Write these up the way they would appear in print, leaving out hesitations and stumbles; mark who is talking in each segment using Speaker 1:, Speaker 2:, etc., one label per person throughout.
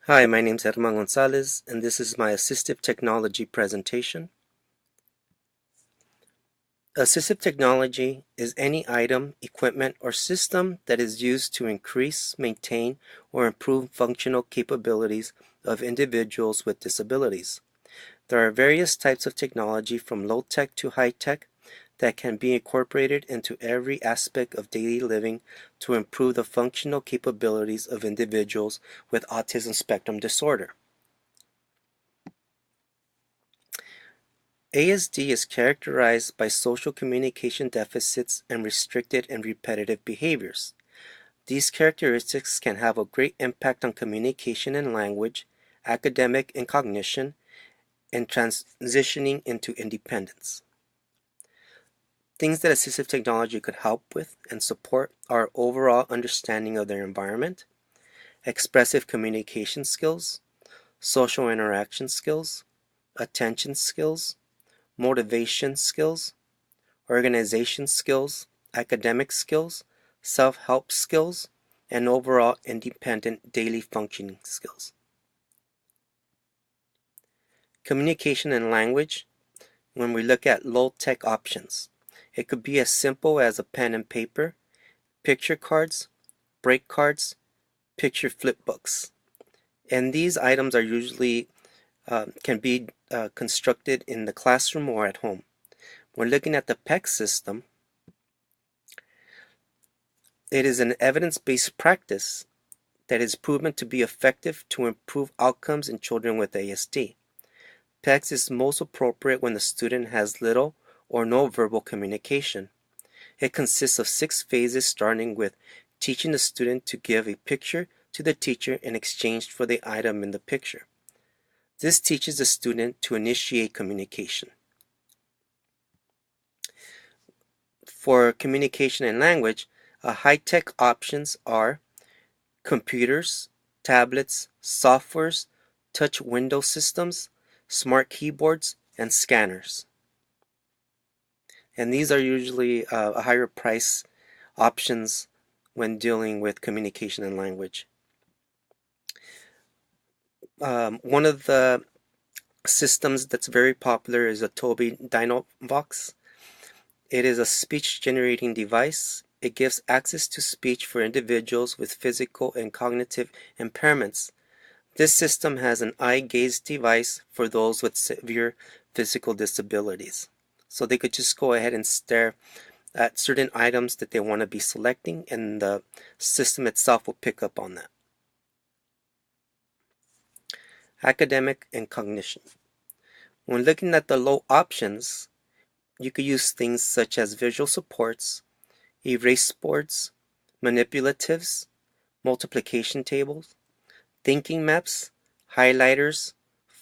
Speaker 1: Hi, my name is Herman Gonzalez, and this is my assistive technology presentation. Assistive technology is any item, equipment, or system that is used to increase, maintain, or improve functional capabilities of individuals with disabilities. There are various types of technology from low-tech to high-tech that can be incorporated into every aspect of daily living to improve the functional capabilities of individuals with autism spectrum disorder. ASD is characterized by social communication deficits and restricted and repetitive behaviors. These characteristics can have a great impact on communication and language, academic and cognition, and transitioning into independence. Things that assistive technology could help with and support are overall understanding of their environment, expressive communication skills, social interaction skills, attention skills, motivation skills, organization skills, academic skills, self-help skills, and overall independent daily functioning skills. Communication and language, when we look at low-tech options, it could be as simple as a pen and paper, picture cards, break cards, picture flip books. And these items are usually can be constructed in the classroom or at home. When looking at the PEC system, it is an evidence-based practice that is proven to be effective to improve outcomes in children with ASD. PECS is most appropriate when the student has little or no verbal communication. It consists of 6 phases, starting with teaching the student to give a picture to the teacher in exchange for the item in the picture. This teaches the student to initiate communication. For communication and language, high-tech options are computers, tablets, softwares, touch window systems, smart keyboards, and scanners. And these are usually a higher price options when dealing with communication and language. One of the systems that's very popular is a Tobii Dynavox. It is a speech generating device. It gives access to speech for individuals with physical and cognitive impairments. This system has an eye gaze device for those with severe physical disabilities. So they could just go ahead and stare at certain items that they want to be selecting, and the system itself will pick up on that. Academic and cognition. When looking at the low options, you could use things such as visual supports, erase boards, manipulatives, multiplication tables, thinking maps, highlighters,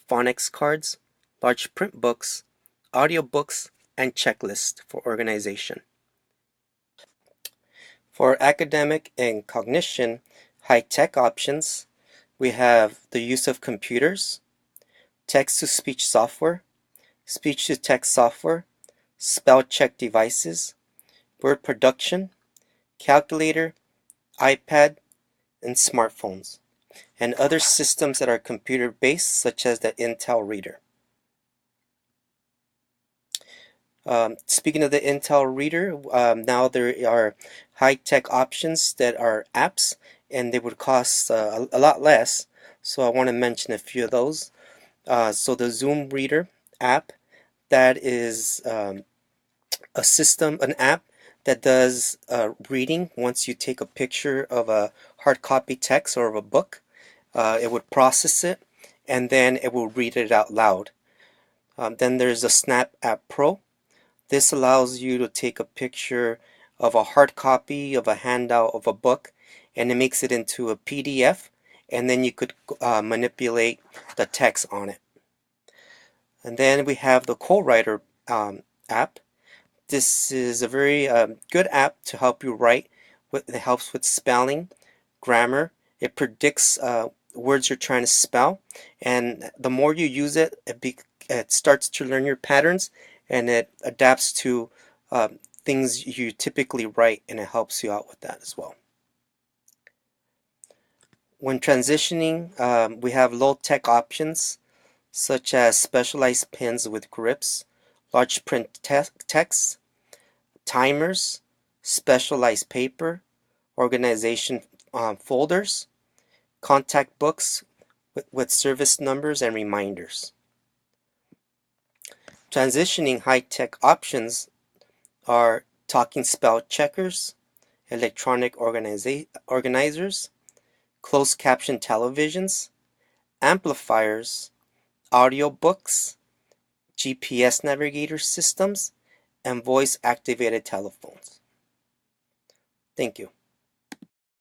Speaker 1: phonics cards, large print books, audiobooks, and checklists for organization. For academic and cognition, high-tech options, we have the use of computers, text-to-speech software, speech-to-text software, spell check devices, word production, calculator, iPad, and smartphones, and other systems that are computer-based, such as the Intel Reader. Speaking of the Intel Reader, now there are high-tech options that are apps, and they would cost a lot less. So I want to mention a few of those. So the Zoom Reader app, that is a system, an app that does reading. Once you take a picture of a hard copy text or of a book, it would process it, and then it will read it out loud. Then there's the Snap App Pro. This allows you to take a picture of a hard copy of a handout of a book, and it makes it into a PDF, and then you could manipulate the text on it. And then we have the Co-Writer app. This is a very good app to help you write. It helps with spelling, grammar. It predicts words you're trying to spell, and the more you use it, it starts to learn your patterns, and it adapts to things you typically write, and it helps you out with that as well. When transitioning, we have low-tech options such as specialized pens with grips, large print text, timers, specialized paper, organization folders, contact books with service numbers and reminders. Transitioning high-tech options are talking spell checkers, electronic organizers, closed caption televisions, amplifiers, audio books, GPS navigator systems, and voice activated telephones. Thank you.